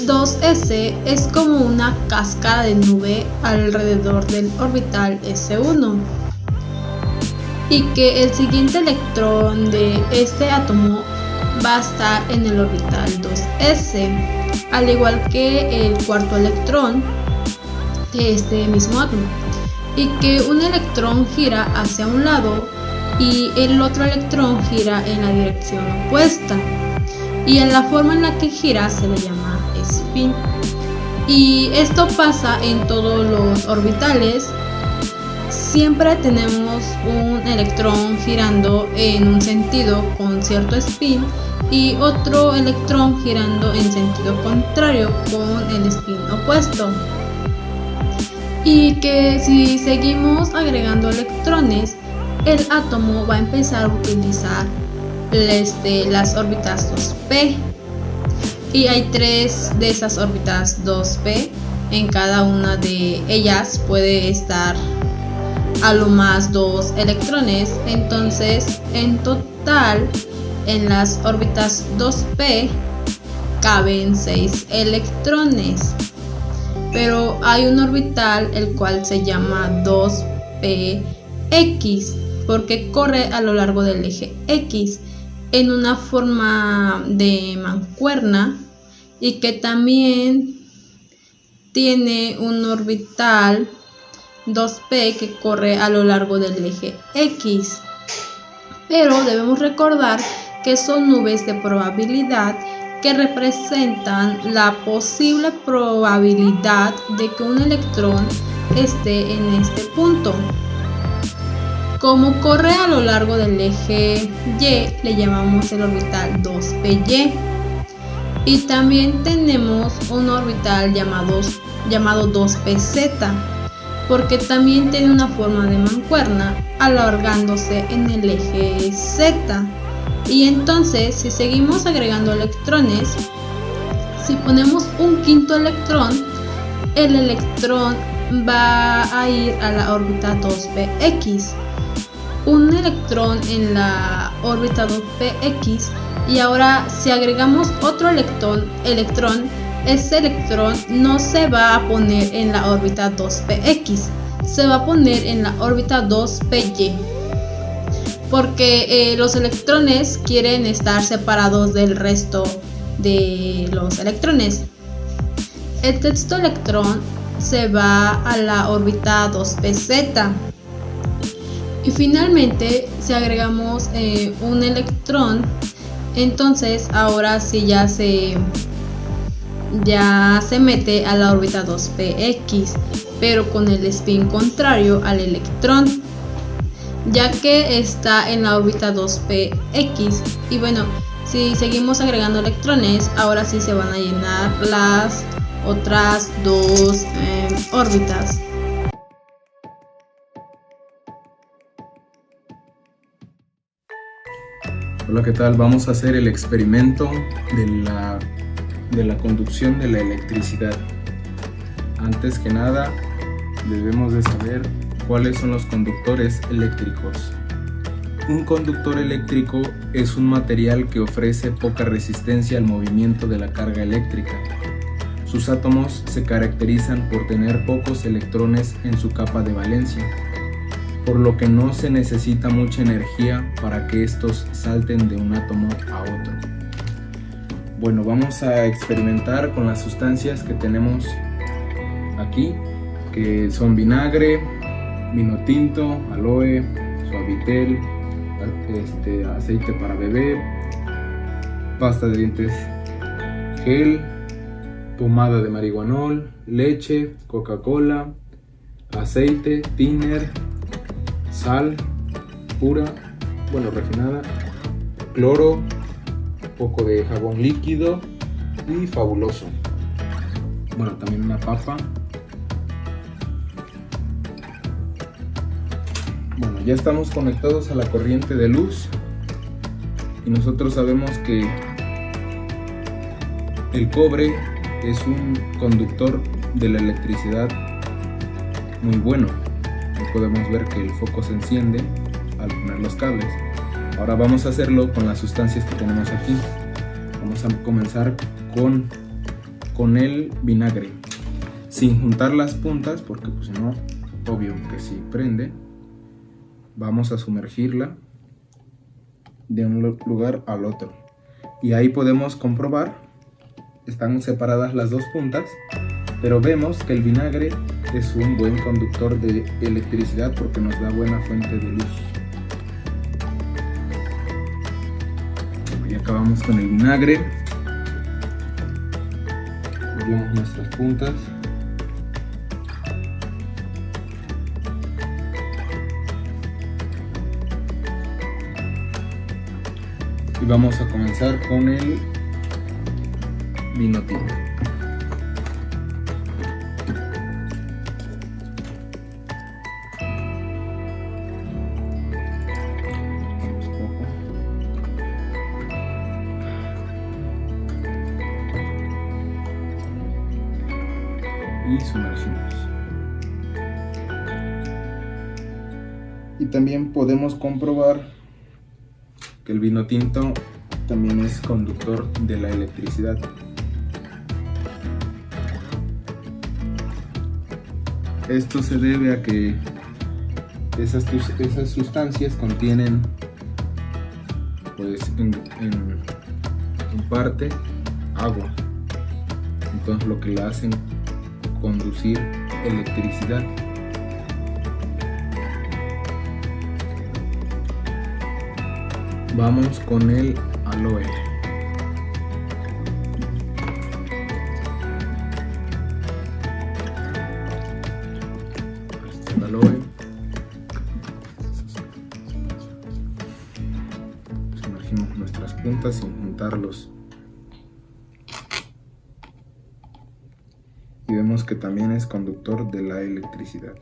[SPEAKER 4] 2s es como una cascada de nube alrededor del orbital S1, y que el siguiente electrón de este átomo va a estar en el orbital 2s, al igual que el cuarto electrón de este mismo átomo, y que un electrón gira hacia un lado y el otro electrón gira en la dirección opuesta, y en la forma en la que gira se le llama spin. Y esto pasa en todos los orbitales. Siempre tenemos un electrón girando en un sentido con cierto spin y otro electrón girando en sentido contrario con el spin opuesto. Y que si seguimos agregando electrones, el átomo va a empezar a utilizar las órbitas 2p. Y hay 3 de esas órbitas 2p. En cada una de ellas puede estar a lo más 2 electrones. Entonces, en total, en las órbitas 2p caben 6 electrones. Pero hay un orbital el cual se llama 2px porque corre a lo largo del eje X en una forma de mancuerna, y que también tiene un orbital 2p que corre a lo largo del eje X. Pero debemos recordar que son nubes de probabilidad que representan la posible probabilidad de que un electrón esté en este punto. Como corre a lo largo del eje Y, le llamamos el orbital 2py. Y también tenemos un orbital llamado 2pz, porque también tiene una forma de mancuerna alargándose en el eje Z. Y entonces, si seguimos agregando electrones, si ponemos un quinto electrón, el electrón va a ir a la órbita 2px. Un electrón en la órbita 2px, y ahora si agregamos otro electrón, ese electrón no se va a poner en la órbita 2px, se va a poner en la órbita 2py, porque los electrones quieren estar separados del resto de los electrones. El sexto electrón se va a la órbita 2pz. Y finalmente, si agregamos un electrón, entonces ahora sí ya se mete a la órbita 2px, pero con el spin contrario al electrón, ya que está en la órbita 2px. Y bueno, si seguimos agregando electrones, ahora sí se van a llenar las otras 2 órbitas.
[SPEAKER 5] Hola, ¿qué tal? Vamos a hacer el experimento de la conducción de la electricidad. Antes que nada, debemos de saber cuáles son los conductores eléctricos. Un conductor eléctrico es un material que ofrece poca resistencia al movimiento de la carga eléctrica. Sus átomos se caracterizan por tener pocos electrones en su capa de valencia, por lo que no se necesita mucha energía para que estos salten de un átomo a otro. Bueno, vamos a experimentar con las sustancias que tenemos aquí, que son vinagre, vino tinto, aloe, suavitel, aceite para bebé, pasta de dientes gel, pomada de marihuanol, leche, Coca-Cola, aceite, thinner, sal pura, refinada, cloro, poco de jabón líquido y fabuloso. También una papa. Ya estamos conectados a la corriente de luz y nosotros sabemos que El cobre es un conductor de la electricidad muy bueno. Aquí podemos ver que el foco se enciende al poner los cables. Ahora vamos a hacerlo con las sustancias que tenemos aquí. Vamos a comenzar con el vinagre, sin juntar las puntas, porque pues si no, obvio que si prende. Vamos a sumergirla de un lugar al otro, y ahí podemos comprobar, están separadas las dos puntas, pero vemos que el vinagre es un buen conductor de electricidad porque nos da buena fuente de luz. Y acabamos con el vinagre, vemos nuestras puntas. Y vamos a comenzar con el vino tinto. Y sumergimos. Y también podemos comprobar que el vino tinto también es conductor de la electricidad. Esto se debe a que esas sustancias contienen, pues en parte, agua. Entonces lo que la hacen conducir electricidad. Vamos con el aloe. El aloe. Sumergimos nuestras puntas sin juntarlos. Y vemos que también es conductor de la electricidad.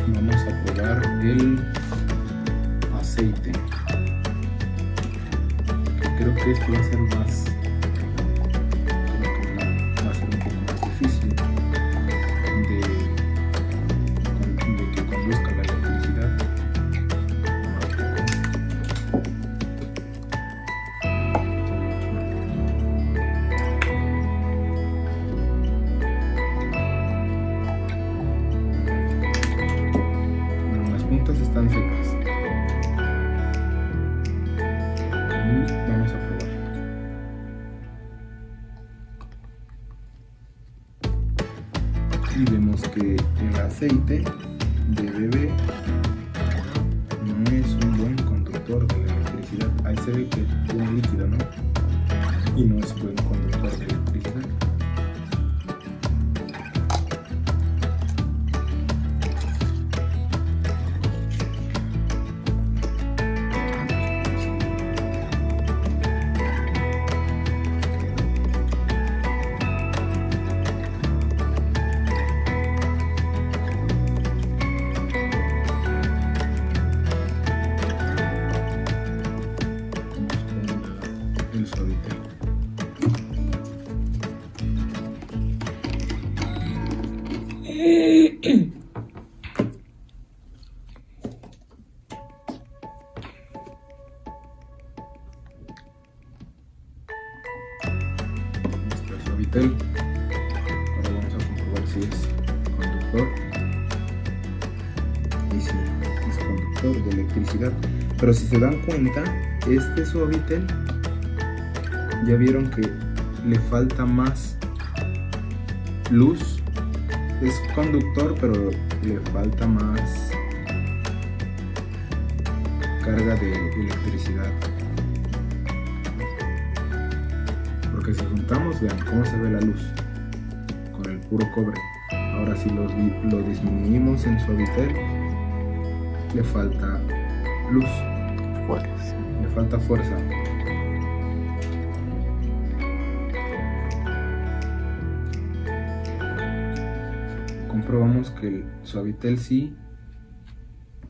[SPEAKER 5] Vamos a probar el aceite. Creo que esto va a ser más, va a ser un poco más difícil de que conduzca la electricidad. Están secas. Y vamos a probar. Y vemos que el aceite de bebé no es un buen conductor de la electricidad. Ahí se ve que tiene líquido, ¿no? Y no es buen conductor de electricidad. El suavitel. Nuestro suavitel. Ahora vamos a comprobar si es conductor. Y si es conductor de electricidad. Pero si se dan cuenta, este suavitel, ya vieron que le falta más luz. Es conductor, pero le falta más carga de electricidad. Porque si juntamos, vean cómo se ve la luz con el puro cobre. Ahora si lo disminuimos en suavitel, le falta luz, le falta fuerza. comprobamos que el suavitel sí,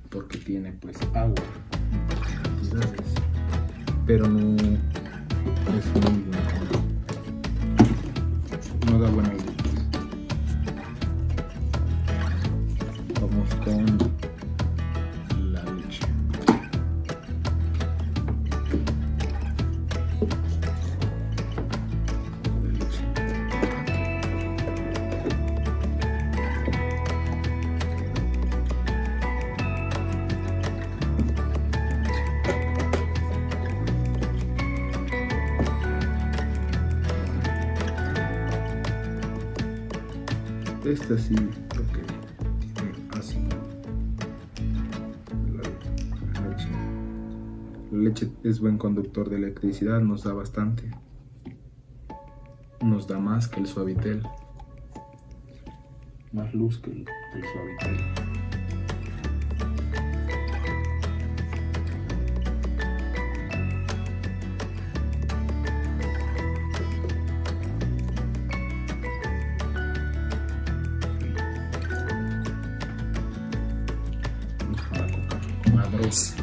[SPEAKER 5] porque tiene pues agua en cantidades, pero no es muy bueno, no da buena luz. Vamos con la leche. Esta sí creo que tiene ácido. La leche es buen conductor de electricidad, nos da bastante. Nos da más que el suavitel. Más luz que el suavitel. Madres.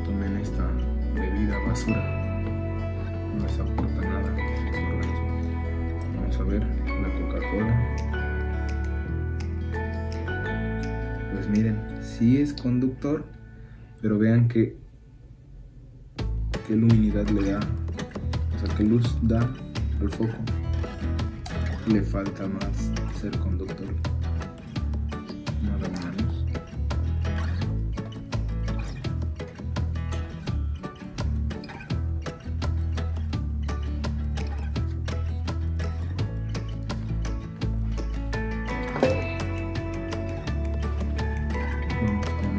[SPEAKER 5] Tomen esta bebida basura, no les aporta nada a su organismo. Vamos a ver la Coca-Cola. Pues miren, sí es conductor, pero vean qué luminidad le da, o sea, qué luz da al foco. Le falta más ser conductor. No da una luz. Vamos con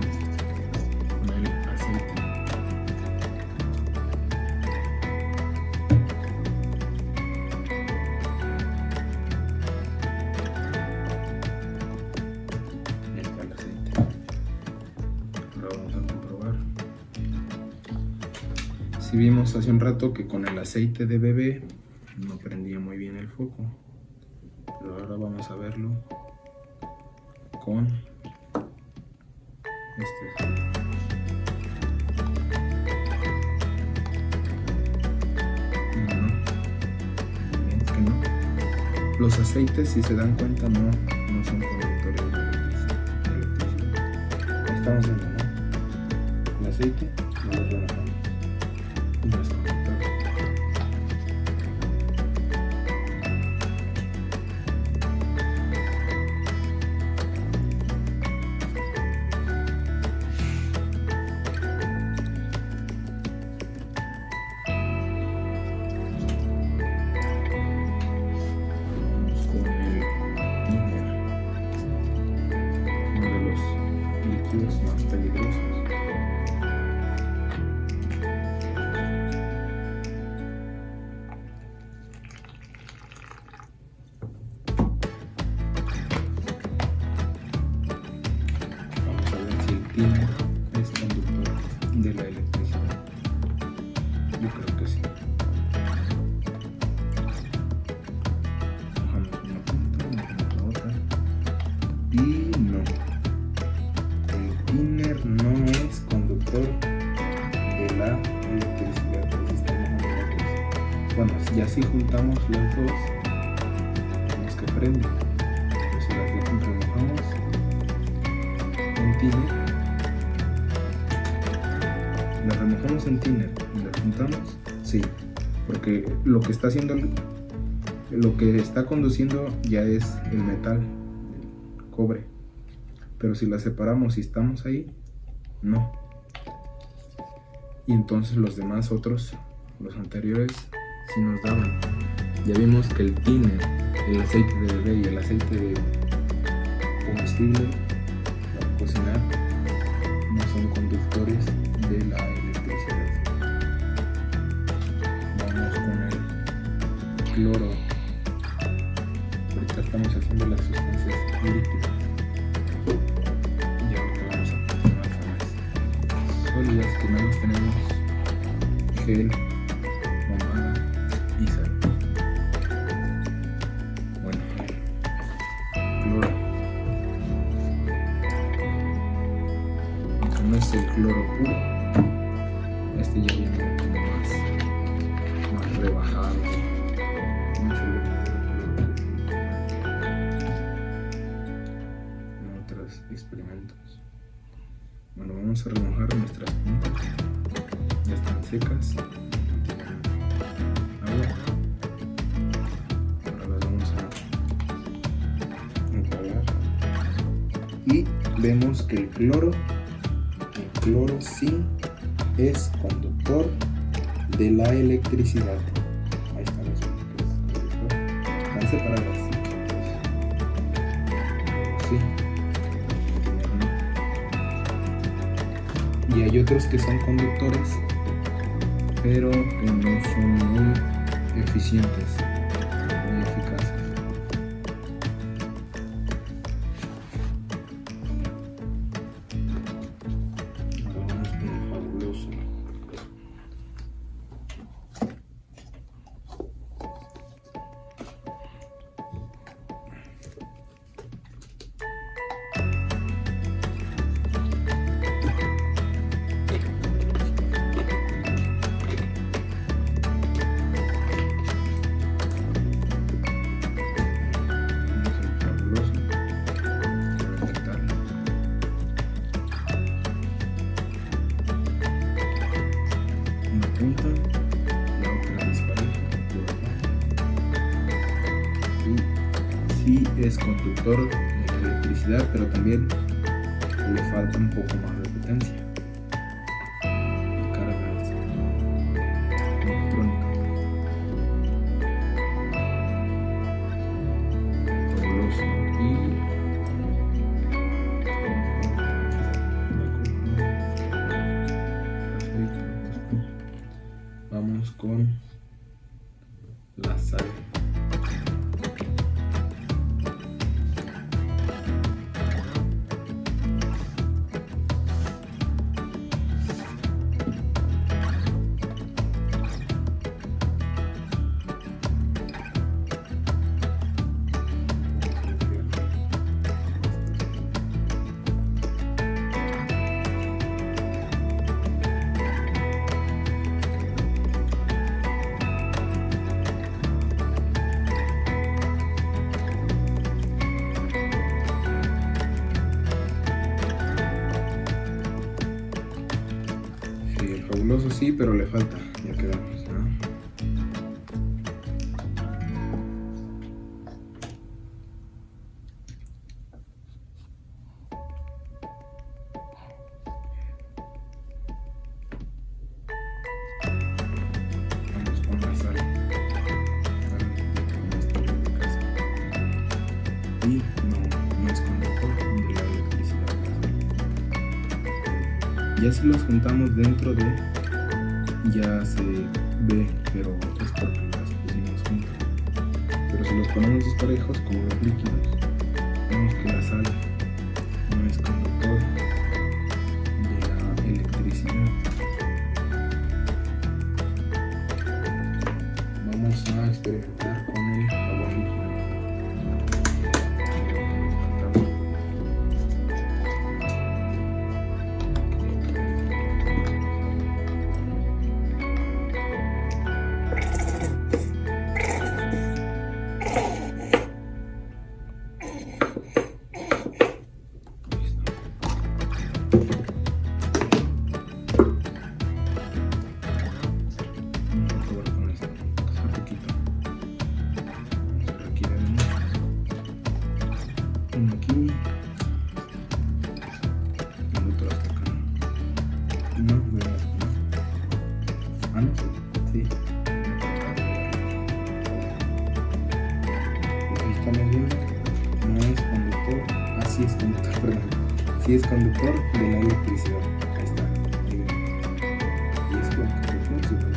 [SPEAKER 5] el aceite. Ahí está el aceite. Ahora vamos a comprobar. Si vimos hace un rato que con el aceite de bebé no prendía muy bien el foco, pero ahora vamos a verlo con este. Es que no. Los aceites, si se dan cuenta, no son conductores de electricidad. Ahí estamos viendo, ¿no? El aceite no lo relajamos y no es conductor. Vamos con el thinner, uno de los líquidos más peligrosos. Vamos a ver si el thinner es conductor de la electricidad. Yo creo que sí. Mojamos una punta, mojamos la otra. Y no. El thinner no es conductor de la electricidad. Así está mojando la cosa. Bueno, y así juntamos las dos, vemos que prende. Pero si las remojamos en thinner, la remojamos en thinner y la juntamos, sí, porque lo que está haciendo, lo que está conduciendo ya es el metal, el cobre. Pero si la separamos y estamos ahí, no. Y entonces los demás otros, los anteriores, sí nos daban. Ya vimos que el thinner, el aceite de bebé y el aceite de combustible para cocinar no son conductores de la electricidad. Vamos con el cloro estamos haciendo las sustancias líquidas. Y ahora vamos a continuar con las sólidas, que nada más tenemos gel, pomada y sal. Bueno, cloro. Aunque no es el cloro puro, este ya viene como más rebajado. No es el verdadero cloro en otros experimentos. Bueno, vamos a remojar nuestras puntas. Ya están secas. Agua. Ahora las vamos a enjuagar. Y vemos que el cloro sí es conductor de la electricidad. Ahí están los conductor. Están separadas. Sí. Y hay otros que son conductores, pero que no son muy eficientes, muy eficaces. Ahora vamos con el fabuloso. Una punta, la otra dispareja, y sí es conductor de la electricidad, pero también le falta un poco más de potencia y cargas electrónicas. Fabuloso. Y vamos con la sal. Sí, el fabuloso sí, pero le falta. Ya quedamos, ¿no? Vamos con la sal. Como está en mi casa. Y no es conductor de la electricidad. Ya si los juntamos dentro de, ya se ve, pero es porque las pusimos juntas. Pero si los ponemos disparejos como los líquidos, vemos que la sal no es conductor de la electricidad. Vamos a experimentar con el agua líquida. Aquí el otro hasta acá. No, ¿verdad? Ah, no, sí. Ahí estamos viendo, no es conductor, sí es conductor, perdón. Sí es conductor de la electricidad. Ahí está, ahí ven. Y es conductor super.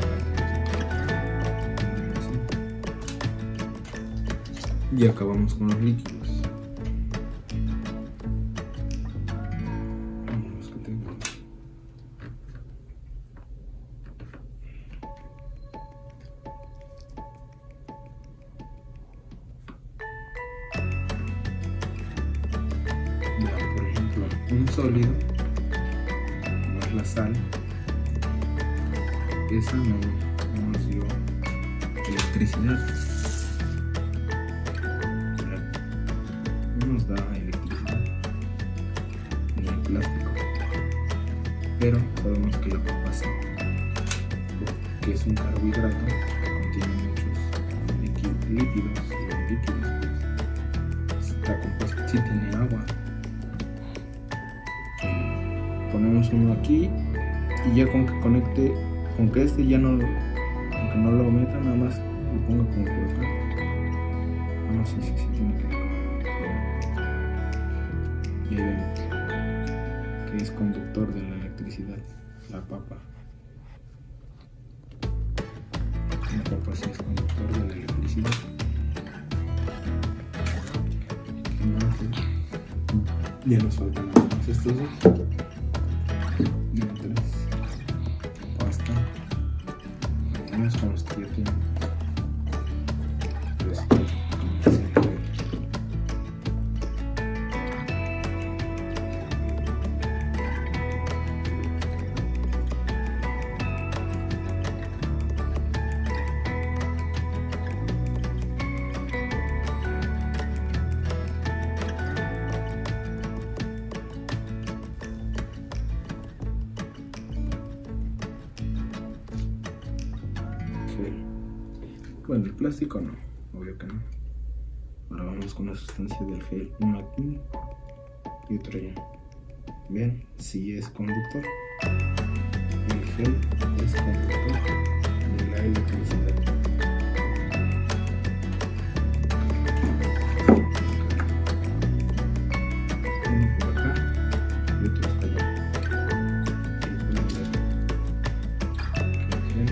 [SPEAKER 5] Y acabamos con los líquidos. Vamos que tengo. Vean, por ejemplo, un sólido, como es la sal, esa no nos dio electricidad. No nos da electricidad ni el plástico, pero sabemos que la papa sí, porque es un carbohidrato que contiene muchos líquidos, y los líquidos pues, está compuesto, sí tiene agua. Ponemos uno aquí y ya con que conecte, con que este ya no, aunque no lo meta, nada más lo ponga como por acá. No, sí tiene que ir. Y ahí vemos que es conductor de la electricidad, la papa. La papa sí es conductor de la electricidad. ¿Qué más? Ya nos faltan nada más estos dos. Y tres. Pasta. Vamos con los que ya tienen. Bueno, el plástico no, obvio que no. Ahora vamos con la sustancia del gel, uno aquí y otro allá. Vean, sí es conductor. El gel es conductor de la electricidad. Uno por acá y otro hasta allá. El gel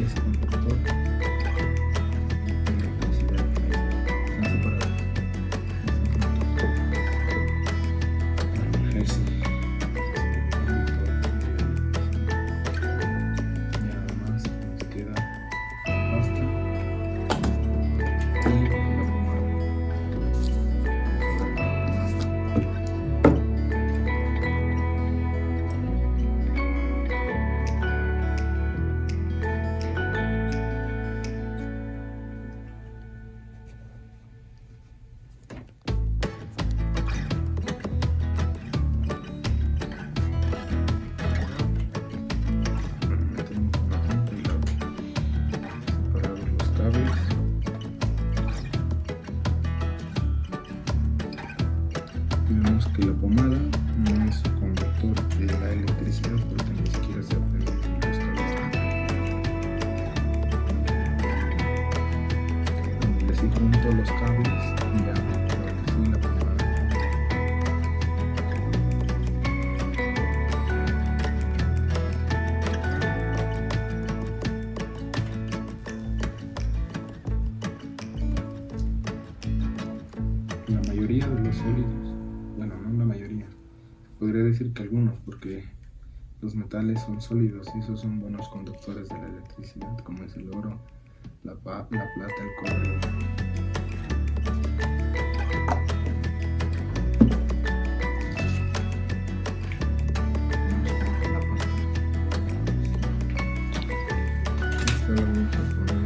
[SPEAKER 5] es conductor. Vemos que la pomada no es conductor de la electricidad porque ni siquiera se aprende los cables. Cuando les junto los cables, ya sí la pomada. La mayoría de los sólidos, bueno, no la mayoría, podría decir que algunos, porque los metales son sólidos y esos son buenos conductores de la electricidad, como es el oro, la plata, el cobre. Esta la vamos a poner.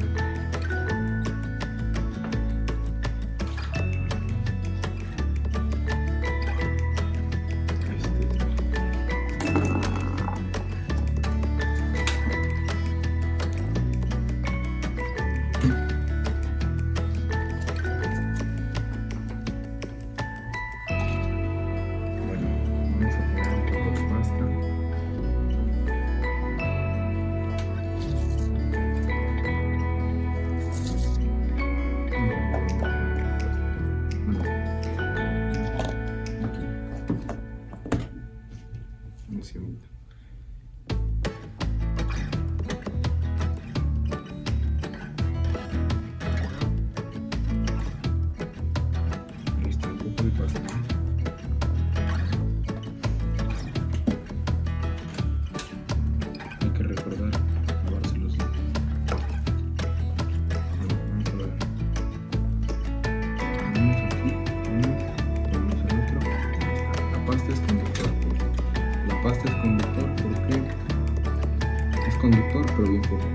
[SPEAKER 5] pero bien poco.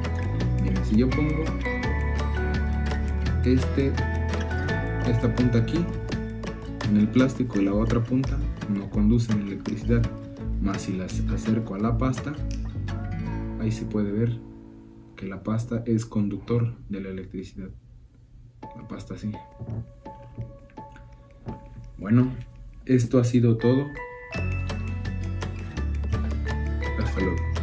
[SPEAKER 5] Miren, si yo pongo esta punta aquí en el plástico y la otra punta, no conducen electricidad. Más si las acerco a la pasta, ahí se puede ver que la pasta es conductor de la electricidad. La pasta sí. Bueno, esto ha sido todo. Hasta luego.